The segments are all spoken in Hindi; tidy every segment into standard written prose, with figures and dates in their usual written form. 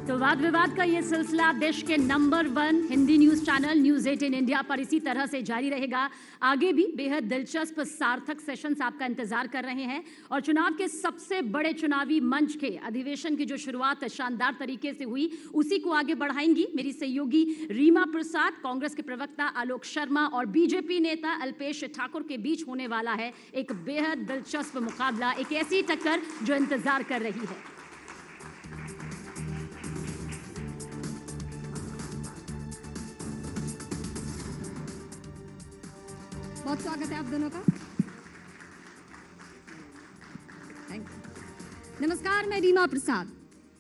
तो वाद विवाद का ये सिलसिला देश के number 1 Hindi news channel news 18 India पर इसी तरह से जारी रहेगा। आगे भी बेहद दिलचस्प सार्थक सेशंस आपका इंतजार कर रहे हैं और चुनाव के सबसे बड़े चुनावी मंच के अधिवेशन की जो शुरुआत शानदार तरीके से हुई उसी को आगे बढ़ाएंगी मेरी सहयोगी रीमा प्रसाद। कांग्रेस के प्रवक्ता आलोक शर्मा और बीजेपी नेता अल्पेश ठाकुर के बीच होने वाला है एक बेहद दिलचस्प मुकाबला, एक ऐसी टक्कर जो इंतजार कर रही है। बहुत स्वागत है आप दोनों का। नमस्कार, मैं रीमा प्रसाद।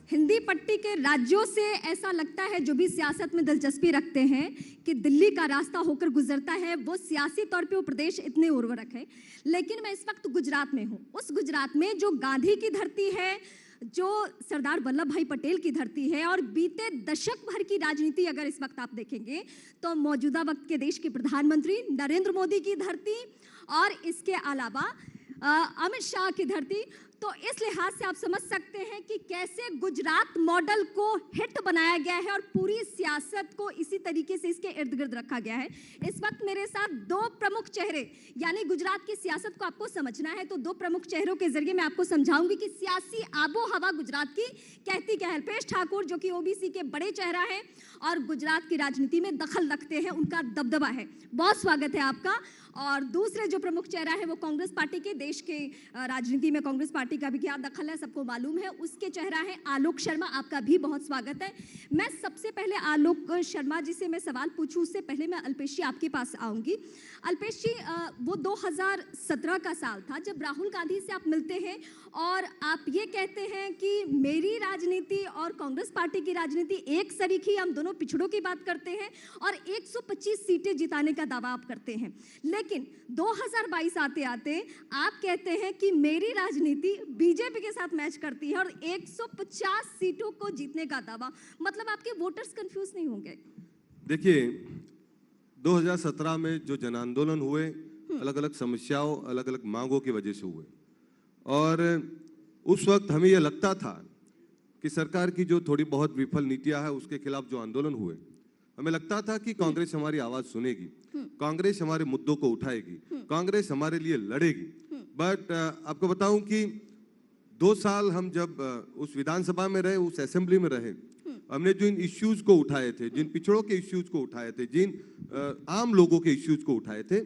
हिंदी पट्टी के राज्यों से ऐसा लगता है जो भी सियासत में दिलचस्पी रखते हैं कि दिल्ली का रास्ता होकर गुजरता है, वो सियासी तौर पे वो प्रदेश इतने उर्वरक है। लेकिन मैं इस वक्त गुजरात में हूँ, उस गुजरात में जो गांधी की धरती है, जो सरदार वल्लभ भाई पटेल की धरती है और बीते दशक भर की राजनीति अगर इस वक्त आप देखेंगे तो मौजूदा वक्त के देश के प्रधानमंत्री नरेंद्र मोदी की धरती और इसके अलावा अमित शाह की धरती। तो इस लिहाज से आप समझ सकते हैं कि कैसे गुजरात मॉडल को हिट बनाया गया है और पूरी सियासत को इसी तरीके से इसके इर्द गिर्द रखा गया है। इस वक्त मेरे साथ दो प्रमुख चेहरे, यानी गुजरात की सियासत को आपको समझना है तो दो प्रमुख चेहरों के जरिए मैं आपको समझाऊंगी कि सियासी आबो हवा गुजरात की कहती क्या है। अल्पेश ठाकुर जो कि ओबीसी के बड़े चेहरा है और गुजरात की राजनीति में दखल रखते हैं, उनका दबदबा है। बहुत स्वागत है आपका। और दूसरे जो प्रमुख चेहरा है वो कांग्रेस पार्टी के, देश के राजनीति में कांग्रेस पार्टी का भी क्या दखल है सबको मालूम है, उसके चेहरा है आलोक शर्मा। आपका भी बहुत स्वागत है। मैं सबसे पहले आलोक शर्मा जी से मैं सवाल पूछूं उससे पहले मैं अल्पेश जी आपके पास आऊंगी। अल्पेश जी, वो 2017 का साल था जब राहुल गांधी से आप मिलते हैं और आप ये कहते हैं कि मेरी राजनीति और कांग्रेस पार्टी की राजनीति एक सरीखी, हम दोनों पिछड़ों की बात करते हैं और 125 सीटें जिताने का दावा आप करते हैं। लेकिन 2022 आते आते आप कहते हैं कि मेरी राजनीति बीजेपी के साथ मैच करती है और 150 सीटों को जीतने का दावा। मतलब आपके वोटर्स कंफ्यूज नहीं होंगे? देखिए, 2017 में जो जन आंदोलन हुए अलग अलग समस्याओं, अलग अलग मांगों की वजह से हुए और उस वक्त हमें यह लगता था कि सरकार की जो थोड़ी बहुत विफल नीतियां है उसके खिलाफ जो आंदोलन हुए, हमें लगता था कि कांग्रेस हमारी आवाज सुनेगी, कांग्रेस हमारे मुद्दों को उठाएगी, कांग्रेस हमारे लिए लड़ेगी। बट आपको बताऊं कि 2 साल हम जब उस विधानसभा में रहे, उस असेंबली में रहे, हमने जिन इश्यूज को उठाए थे, जिन पिछड़ों के इश्यूज को उठाए थे, जिन आम लोगों के इश्यूज को उठाए थे,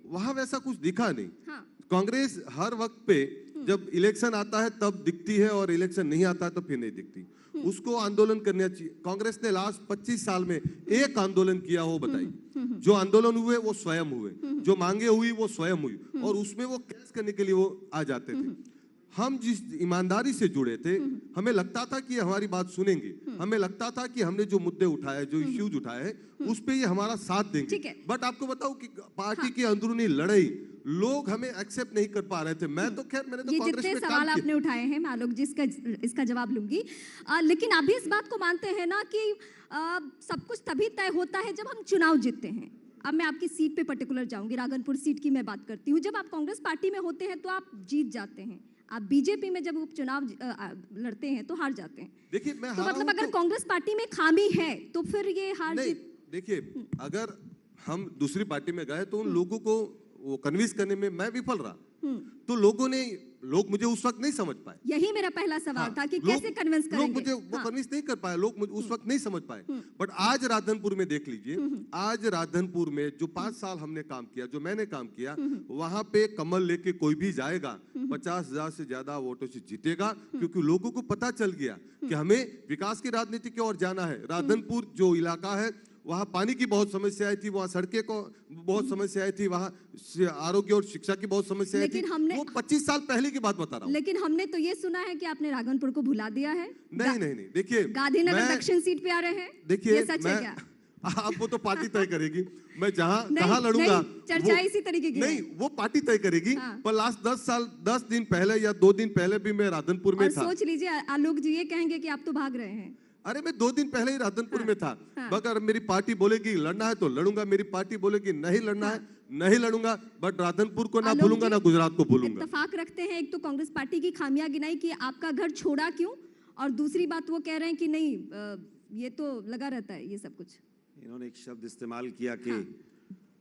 वहां वैसा कुछ दिखा नहीं। कांग्रेस हर वक्त पे जब इलेक्शन आता है तब दिखती है और इलेक्शन नहीं आता है तो फिर नहीं दिखती। उसको आंदोलन करना चाहिए। कांग्रेस ने लास्ट 25 साल में एक आंदोलन किया हो बताइए। जो आंदोलन हुए वो स्वयं हुए, जो मांगे हुई वो स्वयं हुई और उसमें वो कैश करने के लिए वो आ जाते थे। हम जिस ईमानदारी से जुड़े थे, हमें लगता था कि हमारी बात सुनेंगे, हमें लगता था कि हमने जो मुद्दे उठाए, जो इश्यूज उठाए हैं उस पे ये हमारा साथ देंगे। बट आपको बताऊं कि पार्टी की अंदरूनी लड़ाई लोग हमें एक्सेप्ट नहीं कर पा रहे थे। मैं तो खैर मैंने तो कांग्रेस में काम किया। सवाल आपने उठाए हैं मैं आलोक जी इसका जवाब लूंगी, लेकिन अभी इस बात को मानते हैं ना कि सब कुछ तभी तय होता है जब हम चुनाव जीतते हैं। अब मैं आपकी सीट पे पर्टिकुलर जाऊंगी, राघनपुर सीट की मैं बात करती हूँ। जब आप कांग्रेस पार्टी में होते हैं तो आप जीत जाते हैं, आप बीजेपी में जब उपचुनाव लड़ते हैं तो हार जाते हैं। देखिए, मैं तो मतलब अगर कांग्रेस पार्टी में खामी है तो फिर ये हार जीत। देखिए, अगर हम दूसरी पार्टी में गए तो उन लोगों को वो कन्विंस करने में मैं विफल रहा, तो लोग मुझे उस वक्त नहीं समझ पाए। यही मेरा पहला सवाल था कि कैसे कन्विंस करेंगे। लोग मुझे वो कन्विंस नहीं कर पाए, लोग मुझे उस वक्त नहीं समझ पाए। बट आज राधनपुर में देख लीजिए, आज राधनपुर में जो 5 साल हमने काम किया, जो मैंने काम किया, वहां पे कमल लेके कोई भी जाएगा 50,000 से ज्यादा वोटों से जीतेगा, क्योंकि लोगों को पता चल गया कि हमें विकास की राजनीति की ओर जाना है। राधनपुर जो इलाका है वहाँ पानी की बहुत समस्याएं थी, वहाँ सड़कें को बहुत समस्याएं थी, वहाँ आरोग्य और शिक्षा की बहुत समस्याएं थी। वो 25 साल पहले की बात बता रहा हूँ। लेकिन हमने तो ये सुना है कि आपने राघनपुर को भुला दिया है। नहीं, देखिए, गांधीनगर दक्षिण सीट पे आ रहे हैं। देखिए, ये सच है क्या? आप वो तो पार्टी तय करेगी, मैं कहाँ लड़ूंगा चर्चा इसी तरीके की नहीं, वो पार्टी तय करेगी। पर लास्ट 10 दिन पहले या 2 दिन पहले भी मैं राधनपुर में था। सोच लीजिए आलोक जी ये कहेंगे कि आप तो भाग रहे हैं। अरे मैं 2 दिन पहले ही राधनपुर में था। अगर मेरी पार्टी बोलेगी लड़ना है तो लड़ूंगा, मेरी पार्टी बोलेगी नहीं लड़ना है नहीं लड़ूंगा। बट राधनपुर को ना भूलूंगा ना गुजरात को भूलूंगा। इत्तेफाक रखते हैं, एक तो कांग्रेस पार्टी की खामियां गिनाई कि आपका घर छोड़ा क्यों और दूसरी बात वो कह रहे हैं कि नहीं ये तो लगा रहता है ये सब कुछ। इन्होंने एक शब्द इस्तेमाल किया कि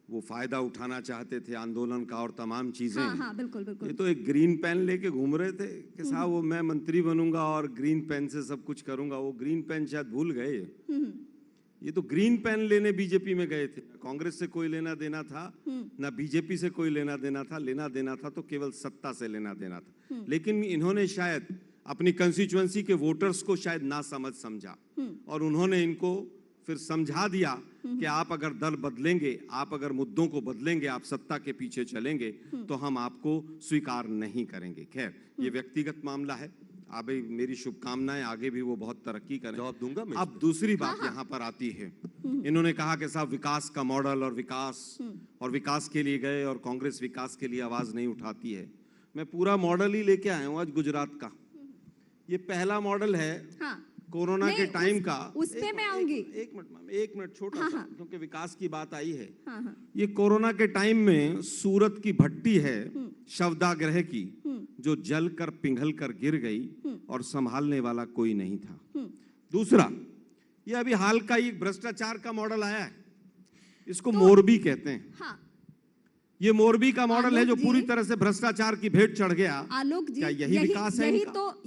वो फायदा उठाना चाहते थे आंदोलन का और तमाम चीजें। हाँ, बिल्कुल बिल्कुल। ये तो एक ग्रीन पेन लेके घूम रहे थे कि साहब वो मैं मंत्री बनूंगा और ग्रीन पेन से सब कुछ करूंगा। वो ग्रीन पेन शायद भूल गए। ये तो ग्रीन पेन लेने बीजेपी में गए थे। कांग्रेस से कोई लेना देना था ना बीजेपी से कोई लेना देना था। लेना देना था तो केवल सत्ता से लेना देना था। लेकिन इन्होंने शायद अपनी कंस्टिट्यूएंसी के वोटर्स को शायद ना समझा और उन्होंने इनको फिर समझा दिया कि आप अगर दल बदलेंगे, आप अगर मुद्दों को बदलेंगे, आप सत्ता के पीछे चलेंगे तो हम आपको स्वीकार नहीं करेंगे। खैर ये व्यक्तिगत मामला है। अभी मेरी शुभकामनाएं, आगे भी वो बहुत तरक्की करें। जवाब दूंगा मैं। अब दूसरी बात यहाँ पर आती है। इन्होंने कहा कि साहब विकास का मॉडल और विकास के लिए गए और कांग्रेस विकास के लिए आवाज नहीं उठाती है। मैं पूरा मॉडल ही लेके आया हूँ आज गुजरात का। ये पहला मॉडल है कोरोना के टाइम का। उस पे मैं आऊंगी। एक मिनट छोटा सा, क्योंकि विकास की बात आई है। ये कोरोना के टाइम में सूरत की भट्टी है शवदाह की, जो जल कर पिघल कर गिर गई और संभालने वाला कोई नहीं था। दूसरा, ये अभी हाल का ही भ्रष्टाचार का मॉडल आया है, इसको मोरबी कहते हैं। ये मोरबी का मॉडल है जो पूरी तरह से भ्रष्टाचार की भेंट चढ़ गया। आलोक जी, क्या यही विकास है?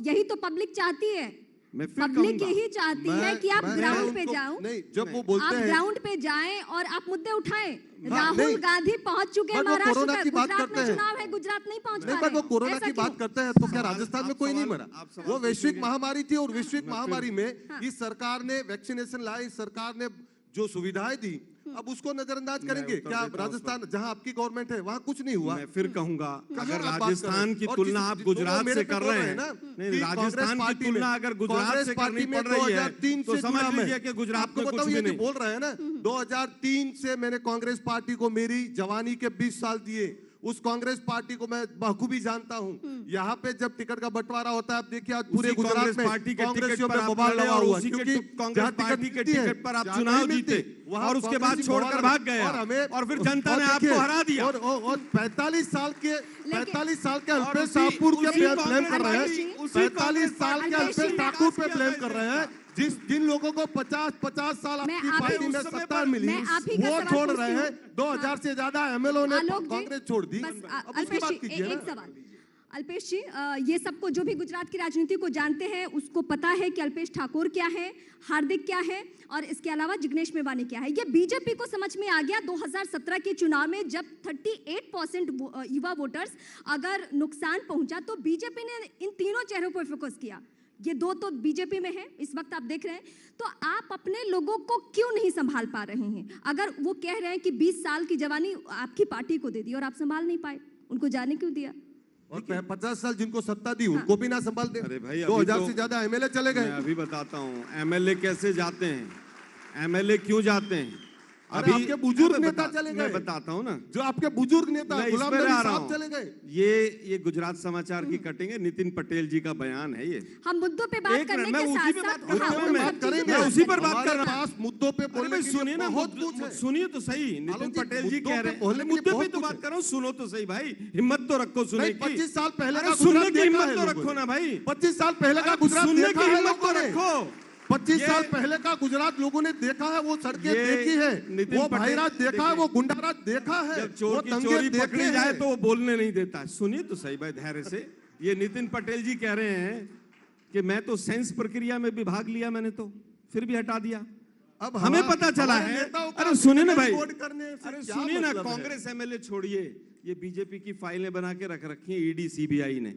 यही तो पब्लिक चाहती है। पब्लिक यही चाहती है कि आप ग्राउंड पे जाओ। नहीं, जब वो बोलते हैं आप ग्राउंड पे जाएं और आप मुद्दे उठाएं। राहुल गांधी पहुंच चुके हैं महाराष्ट्र में। गुजरात में चुनाव है, गुजरात नहीं पहुंच पा रहे। वो कोरोना की बात करते हैं तो क्या राजस्थान में कोई नहीं मरा? वो वैश्विक महामारी थी और वैश्विक महामारी में इस सरकार ने वैक्सीनेशन लाई, इस सरकार ने जो सुविधाएं दी, अब उसको नजरअंदाज करेंगे क्या? राजस्थान जहां आपकी गवर्नमेंट है वहां कुछ नहीं हुआ। मैं फिर कहूंगा, अगर राजस्थान की तुलना आप गुजरात से कर रहे हैं ना, नहीं, राजस्थान की तुलना अगर गुजरात से करनी पड़ रही है तो समझ लीजिए कि गुजरात में कुछ भी नहीं। बोल रहे हैं ना, 2003 से मैंने कांग्रेस पार्टी को मेरी जवानी के 20 साल दिए। उस कांग्रेस पार्टी को मैं बखूबी जानता हूँ। यहाँ पे जब टिकट का बंटवारा होता है, आप देखिए आज पूरे गुजरात में पार्टी के टिकट पे बवाल लगा हुआ, क्योंकि कांग्रेस पार्टी के टिकट पर आप चुनाव जीते और उसके बाद छोड़कर भाग गए और फिर जनता ने आपको हरा दिया। और 45 साल के अल्पेश ठाकुर के ब्लेम कर रहे हैं। 45 साल के अल्पेश ठाकुर पे ब्लेम कर रहे हैं। जिन लोगों को 50 साल आपकी पार्टी में सत्ता मिली, वो छोड़ रहे हैं। 2000 से ज्यादा एमएलओ ने कांग्रेस छोड़ दी। एक सवाल अल्पेश जी, ये सबको जो भी गुजरात की राजनीति को जानते हैं उसको पता है कि अल्पेश ठाकुर क्या है, हार्दिक क्या है और इसके अलावा जिग्नेश मेवानी क्या है। ये बीजेपी को समझ में आ गया 2017 के चुनाव में, जब 38% युवा वोटर्स अगर नुकसान पहुंचा तो बीजेपी ने इन तीनों चेहरों पर फोकस किया। ये दो तो बीजेपी में है इस वक्त, आप देख रहे हैं। तो आप अपने लोगों को क्यों नहीं संभाल पा रहे हैं? अगर वो कह रहे हैं कि 20 साल की जवानी आपकी पार्टी को दे दी और आप संभाल नहीं पाए, उनको जाने क्यों दिया? और 50 साल जिनको सत्ता दी उनको भी ना संभाल दे। अरे भाई, 2000 से ज्यादा एमएलए चले गए। मैं अभी बताता हूँ एमएलए कैसे जाते हैं, एमएलए क्यों जाते हैं। अभी आपके बुजुर्ग नेता चले गए। मैं बताता हूँ ना, जो आपके बुजुर्ग नेता गुलाम नबी साहब चले गए। ये गुजरात समाचार की कटिंग है, नितिन पटेल जी का बयान है ये। हम मुद्दों पे बात करने के साथ मैं उसी पर बात कर रहा हूँ। मुद्दों पे बोलने सुनिए ना, सुनिए तो सही। नितिन पटेल जी कह रहे हैं मुद्दे पे तो बात कर रहा हूँ, सुनो तो सही भाई, हिम्मत तो रखो सुनने की। 25 साल पहले का सुनने की हिम्मत तो रखो ना भाई। 25 साल पहले का गुजरात सुनने की हिम्मत तो रखो। 25 साल पहले का गुजरात लोगों ने देखा है, वो सड़कें देखी है, वो भाईराज देखा है, वो गुंडाराज देखा है। जब चोर की चोरी पकड़ी जाए तो वो बोलने नहीं देता। सुनिए तो सही भाई धैर्य से। ये नितिन पटेल जी कह रहे हैं कि मैं तो सेंस प्रक्रिया में भी भाग लिया, मैंने तो फिर भी हटा दिया। अब हमें पता चला है। अरे सुनिए ना भाई, अरे सुनिए ना, कांग्रेस एमएलए छोड़िए, ये बीजेपी की फाइलें बना के रख रखी है ईडी सीबीआई ने।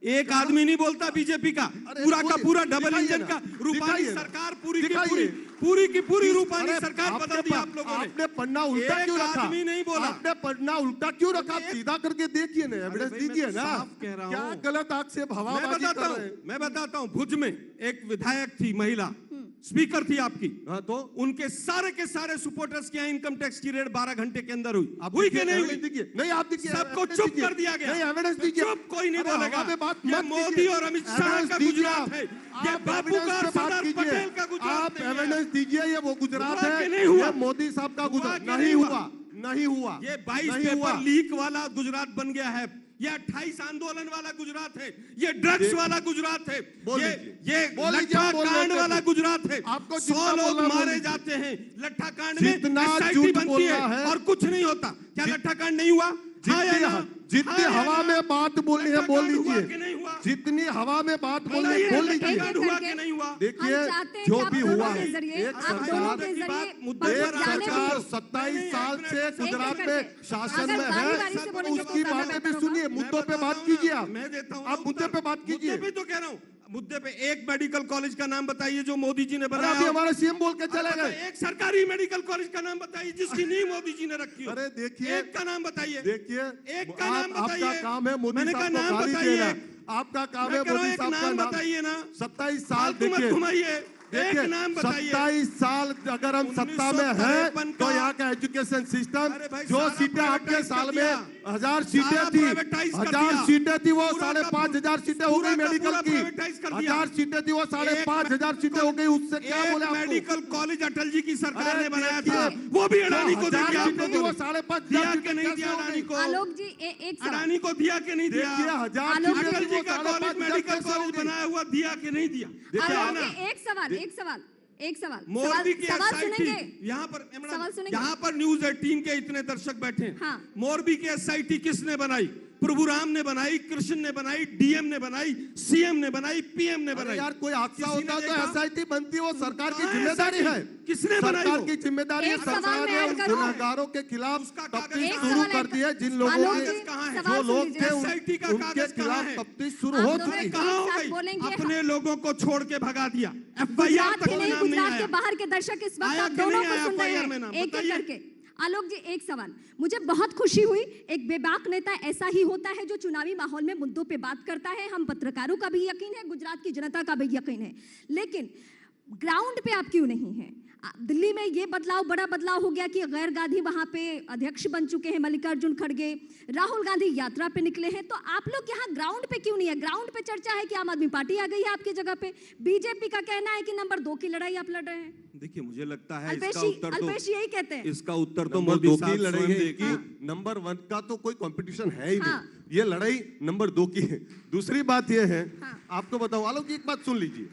एक आदमी नहीं बोलता बीजेपी का, पूरा का पूरा डबल इंजन का रूपानी सरकार, पूरी की पूरी रूपानी सरकार बदल दी आप लोगों ने। आपने पन्ना उल्टा क्यों रखा? आदमी नहीं बोला। आपने पन्ना उल्टा क्यों रखा? सीधा करके देखिए ना, एविडेंस दीजिए ना। क्या गलत आक्षेप हवाबाजी कर रहे हैं? मैं बताता हूँ, भुज में एक विधायक थी, महिला स्पीकर थी आपकी। हाँ, तो उनके सारे के सारे सपोर्टर्स के यहाँ इनकम टैक्स की रेड 12 घंटे के अंदर हुई कि नहीं हुई? नहीं, आप देखिए, सबको चुप कर दिया गया। नहीं, एविडेंस दीजिए। चुप, कोई नहीं बोलेगा। ये मोदी और अमित शाह का गुजरात है, ये बापू का सरदार पटेल का गुजरात। आप एविडेंस दीजिए, ये वो गुजरात है, ये मोदी साहब का गुजरात नहीं हुआ। ये 22 पेपर लीक वाला गुजरात बन गया है। ये 28 आंदोलन वाला गुजरात है, ये ड्रग्स वाला गुजरात है, ये लट्ठा कांड वाला गुजरात है। 100 लोग मारे जाते हैं लट्ठा कांड में, SIT बनती है और कुछ नहीं होता। क्या लट्ठा कांड नहीं हुआ? जितनी हवा में बात बोलनी है बोल लीजिए, जितनी हवा में बात बोलनी है बोल लीजिए। देखिए जो भी हुआ है, एक सरकार 27 साल से गुजरात में शासन में है, उसकी बातें भी सुनिए, मुद्दों पे बात कीजिए। आप मुद्दे पे बात कीजिए। तो कह रहा हूँ, मुद्दे पे एक मेडिकल कॉलेज का नाम बताइए जो मोदी जी ने बनाया। अभी हमारे सीएम बोल के चले गए। एक सरकारी मेडिकल कॉलेज का नाम बताइए जिसकी नींव मोदी जी ने रखी हो। अरे देखिए, एक का नाम बताइए। देखिए एक का नाम बताइए। आपका काम है मोदी साहब को गाली देना, आपका काम है मोदी साहब का नाम बताइए ना। 27 साल देखिए, घुमाइए, एक नाम बताइए। 27 साल अगर हम सत्ता में हैं तो यहाँ का एजुकेशन सिस्टम, जो सीटें आपके साल में 1000 सीटें थी, 1000 सीटें थी, वो 5500 सीटें हो गई मेडिकल की। 1000 सीटें थी, वो 5500 सीटें हो गई। उससे क्या बोले आपको? मेडिकल कॉलेज अटल जी की सरकार ने बनाया था, वो भी अडानी को दे दिया। वो 5500 के नहीं दिया अडानी को। आलोक जी एक अडानी को दिया के नहीं दिया? अटल जी का कॉलेज मेडिकल कॉलेज बनाया हुआ दिया के नहीं दिया? एक सवाल मोदी की सवाल SIT सुनेंगे। यहाँ पर न्यूज 18 के इतने दर्शक बैठे हैं। हाँ। मोरबी की SIT किसने बनाई? प्रभुराम ने बनाई, कृष्ण ने बनाई, DM ने बनाई, CM ने बनाई, PM ने बनाई। यार कोई हादसा होता तो SIT बनती, वो सरकार की जिम्मेदारी है। किसने बनाई? सरकार की जिम्मेदारी है। सरकार ने उन गुनहगारों के खिलाफ तफ्तीश शुरू कर दी है। जिन लोगों के जो लोग थे उनके खिलाफ तफ्तीश शुरू हो चुकी है। कहाँ हो गई? अपने लोगों को छोड़ के भगा दिया। FIR तक नाम नहीं गुजरात के आया। बाहर के दर्शक इस वक्त आप दोनों को सुन रहे हैं एक एक करके। आलोक जी एक सवाल, मुझे बहुत खुशी हुई। एक बेबाक नेता ऐसा ही होता है जो चुनावी माहौल में मुद्दों पे बात करता है। हम पत्रकारों का भी यकीन है, गुजरात की जनता का भी यकीन है, लेकिन ग्राउंड पे आप क्यों नहीं हैं? दिल्ली में ये बदलाव, बड़ा बदलाव हो गया कि गैर गांधी वहां पे अध्यक्ष बन चुके हैं, मल्लिकार्जुन खड़गे, राहुल गांधी यात्रा पे निकले हैं, तो आप लोग यहाँ ग्राउंड पे क्यों नहीं है? ग्राउंड पे चर्चा है कि आम आदमी पार्टी आ गई है आपकी जगह पे, बीजेपी का कहना है कि नंबर 2 की लड़ाई आप लड़ रहे हैं। देखिए मुझे लगता है अल्पेश यही कहते हैं, इसका उत्तर तो नंबर मोदी 2 साहब की लड़ाई स्वयं है देगी। कि नंबर 1 का तो कोई कंपटीशन है ही नहीं। ये लड़ाई नंबर 2 की है। दूसरी बात ये है, आपको बताओ आलोक जी, एक बात सुन लीजिए।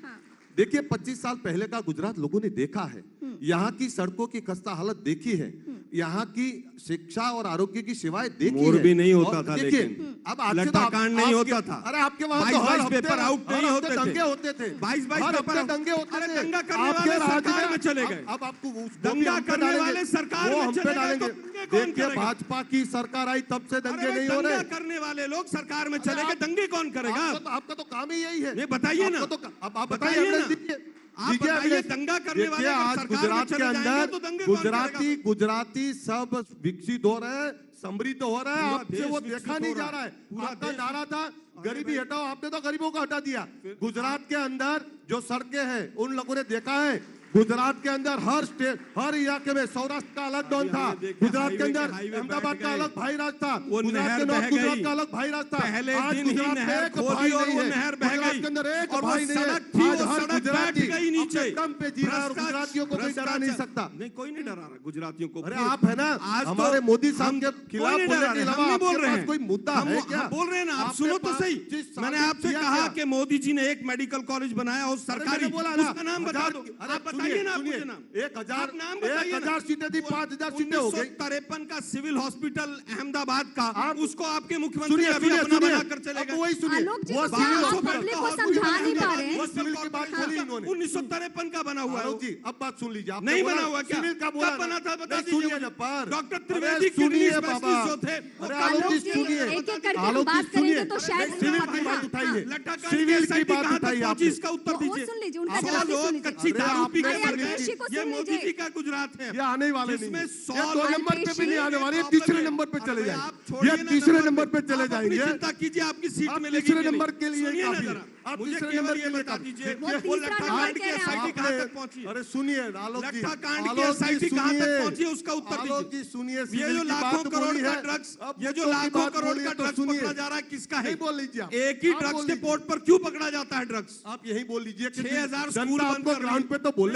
देखिए 25 साल पहले का गुजरात लोगों ने देखा है, यहाँ की सड़कों की खस्ता हालत देखी है, यहाँ की शिक्षा और आरोग्य की सेवाएं देखी है। मोरबी नहीं होता था, देखिए अब आज से तो कांड नहीं होता था। अरे आपके वहाँ तो हर हफ्ते पेपर आउट नहीं होते थे, दंगे होते थे, 22 पेपर दंगे होते थे। दंगा करने वाले सरकार में चले गए। अब आपको दंगा करने वाले सरकार में चले गए। देखिए भाजपा की सरकार आई तब से दंगे नहीं हो रहे। करने वाले लोग सरकार में चले गए, दंगे कौन करेगा? आपका तो काम ही यही है। बताइए ना, अब आप बताइए ना। दंगा करने वाले आज गुजरात के अंदर गुजराती सब विकसित हो रहे हैं, समृद्ध हो रहा है। आपसे वो देखा नहीं जा रहा है। आपका नारा था गरीबी हटाओ, आपने तो गरीबों को हटा दिया। गुजरात के अंदर जो सड़कें हैं उन लोगों ने देखा है। गुजरात के अंदर हर स्टेट, हर इलाके में सौराष्ट्र का अलग डॉन था, गुजरात के अंदर अहमदाबाद का अलग भाई राज था, गुजरात के नॉर्थ गुजरात का अलग भाई राज था। आज गुजरात में एक भाई नहीं है, गुजरात के अंदर एक भाई नहीं है। आज हर गुजराती अपने दम पे जी रहा है और गुजरातियों को कोई डरा नहीं सकता। नहीं, कोई नहीं डरा रहा गुजरातियों को। अरे आप है ना हमारे मोदी साहब के खिलाफ बोलने के अलावा आपके पास कोई मुद्दा है क्या? बोल रहे हैं ना, आप सुनो तो सही। मैंने आपसे कहा कि मोदी जी ने एक मेडिकल कॉलेज बनाया और सरकारी, उसका नाम बता दो। बताइए ना, 1000 सीटें थी, 5000 सीटें हो गई। 1953 का सिविल हॉस्पिटल अहमदाबाद का, उसको आपके मुख्यमंत्री अभी अपना बनाकर चले गए। वही सुनिए, वो पब्लिक को समझा नहीं पा रहे हैं। वो सिविल की बात बोली इन्होंने। 1953 का बना हुआ है जी। अब बात सुन लीजिए, नहीं बना हुआ क्या? सिविल का बोला, कब बना था बता सुनिए दीजिए। ना पर डॉक्टर त्रिवेदी सुनिए बाबा, जो थे, अरे आलोक जी सुनिए, एक एक करके हम आलोक बात जी सुनिए, करेंगे तो शायद सिविल की बात उठाइए, सिविल की बात उठाइए आप। इसका उत्तर दीजिए। सुन लीजिए, उनका आप जवाब भी सुन लीजिए। कच्ची दारू पी के मर गए। ऋषि को ये सुन मोदी लीजिए। जी का गुजरात है। ये आने वाले नहीं, जिसमें ये 100 2 नंबर पे भी नहीं आने वाले, आप तीसरे लगे। नंबर पे चले अरे जाएंगे। आप छोड़िए ये ना तीसरे नंबर पे चले आप अपनी जाएंगे। चिंता कीजिए, आपकी सीट आप मिलेगी तीसरे कि नंबर नहीं। के लिए सुनिए ना काफी है। जरा, आप मुझे तीसरे केवल नंबर ये के लिए बता काफी दीजिए, वो वो तीसरा लट्ठा नंबर कांड की कह रहे हैं SIT आप। कहां तक पहुंची? अरे सुनिए आलोक जी, लट्ठा कांड की आलोक SIT जी कहां तक सुनिए, पहुंची उसका उत्तर आलोक दीजिए। जी सुनिए, ये सिविल जो की लाखों बात करोड़ बोली का है, ड्रग्स, अब ये जो मुद्दों की लाखों बात करोड़ बोली का है तो ड्रग्स सुनिए। पकड़ा जा रहा है, किसका है? नहीं बोल लीजिए आप। एक ही आप ड्रग्स बोल के लीजिए। पोर्ट पर क्यों पकड़ा जाता है ड्रग्स? आप यही बोल लीजिए कि 6000 जनता स्कूल आपको बंद कर ग्राउंड पे तो बोलने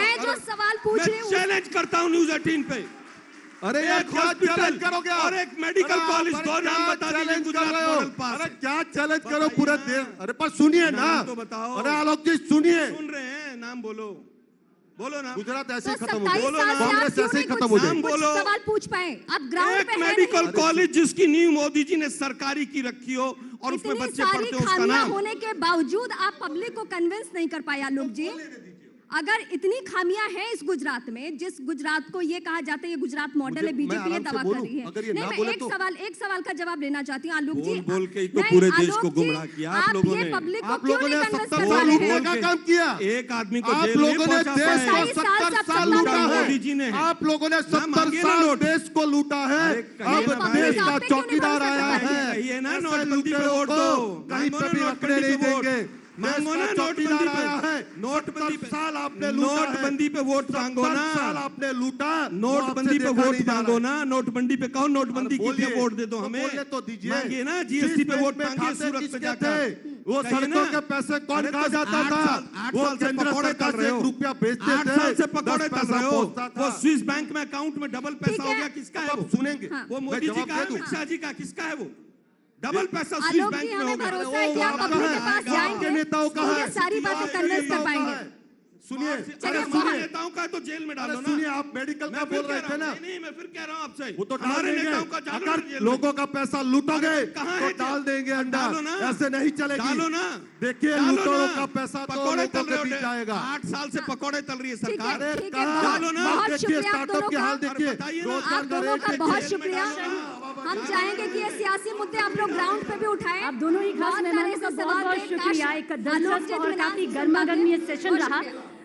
मैं जो सवाल पूछ रही हूँ, चैलेंज करता हूँ न्यूज़ 18 पे। अरे यार एक क्या हॉस्पिटल चैलेंज करोगे और एक मेडिकल कॉलेज, दो नाम बता दीजिए गुजरात मॉडल पास। अरे क्या चैलेंज करो पूरे देश। अरे पर सुनिए ना, तो बताओ। अरे आलोक जी सुनिए, सुन रहे हैं, नाम बोलो, बोलो नाम। गुजरात ऐसे ही तो खत्म हो 27 जाए, साल से आप कांग्रेस क्यों ऐसे ही नहीं खत्म कुछ हो जाए। नाम बोलो। सवाल पूछ पाए? आप ग्राउंड एक पे हैं मेडिकल नहीं। कॉलेज जिसकी नींव मोदी जी ने सरकारी की रखी हो और उसमें इतनी बच्चे सारी पढ़ते हो, उसका खामियां नाम। होने के बावजूद आप पब्लिक को कन्विंस नहीं कर पाए आलोक जी। अगर इतनी खामियां हैं इस गुजरात में, जिस गुजरात को ये कहा जाता है ये गुजरात मॉडल है, बीजेपी ये दावा कर रही है। नहीं, मैं एक सवाल का जवाब लेना चाहती हूँ आलोक जी। बोल के ही तो पूरे देश को गुमराह किया आप लोगों ने। पब्लिक को आप क्यों लोगों नहीं ने कन्विंस 70 कर साल पा रहे लूटने हैं? का काम किया। एक आदमी को आप जेल लोगों ने नहीं देश को पहुंचा पाए। 70 साल लूटा मोदी जी ने है। है। आप लोगों ने 70 मांगिए ना साल नोट। देश को लूटा है। अब देश का चौकीदार आया है। कहिए ना ऐसे नोटबंदी पे लुटेरों वोट को दो। कहीं पे भी रखने नहीं देंगे। मांगो ना चौकीदार नोटबंदी आया है। पे। नोटबंदी 70 पे साल आपने लूटा है। नोटबंदी पे वोट मांगो ना। 70 साल आपने लूटा। नोटबंदी पे वोट मांगो ना। नोटबंदी पे कौन नोटबंदी की बोलिए, वोट दे दो तो हमें। बोलने तो दीजिए। मांगिए ना जीएसटी पे वोट मांगिए खाते सूरत पे किसके जाकर। थे? वो कहिए सड़कों ना। के पैसे कौन अरे खा तो जाता 8 था? साल वो से केंद्र पकौड़े सरकार तल से रहे हो। 1 रुपया बेचते 8 थे। साल से पकौड़े 10 तल पैसा रहे हो। पहुंचता था। वो स्विस बैंक में अकाउंट में डबल पैसा हो है। गया, किसका है अब वो? सुनेंगे। वो मैं मोदी जी जवाब का दे है, दूं। अमित शाह जी का, किसका है वो? डबल पैसा स्विस आलोक बैंक जी, में हो हमें गया। भरोसा है कि आप आपका पब्लिक के है। पास आपके जाएंगे नेताओं का तो ये है। सारी बातें आपके कन्विंस कर नेताओं का पाएंगे। है। सुनिए, अरे अरे हमारे सुनिए, नेताओं का तो जेल में अरे डालो ना। सुनिए, आप मेडिकल का मैं फिर बोल रहे कह थे रहा ना। हूं, नहीं मैं फिर कह रहा हूं आपसे, वो तो डाल हमारे देंगे। नेताओं का डालो ना अगर जेल में। लोगों का पैसा लूटोगे अरे कहाँ तो है डाल जेल? देंगे अंडा। डालो ना। ऐसे नहीं चलेगी। डालो ना। देखिए, डालो लूटोरों ना। का पैसा तो पकौड़े लोगों तल के रहे बीच हो। जाएगा। 8 साल से पकौड़े तल रही है ठीक सरकार। है, ठीक है, कहाँ? डालो ना। बहुत देखिए, शुक्रिया आप स्टार्टअप दोनों के का। हाल देखिए। अरे बताइए ना। रोजगार आप का दोनों रेट का देखिए। बहुत जेल में शुक्रिया। डालो ना। हम चाहेंगे कि ये सियासी मुद्दे आप लोग ग्राउंड पे भी उठाएं। आप दोनों ही खास बहुत मेहमानों सारे का से बहुत सवाल बहुत थे। शुक्रिया। काश एक आलोक दिलचस्प जी और इत्मीनान काफी से गर्मागर्म ये सुन पाते। सेशन बहुत रहा। शुक्रिया।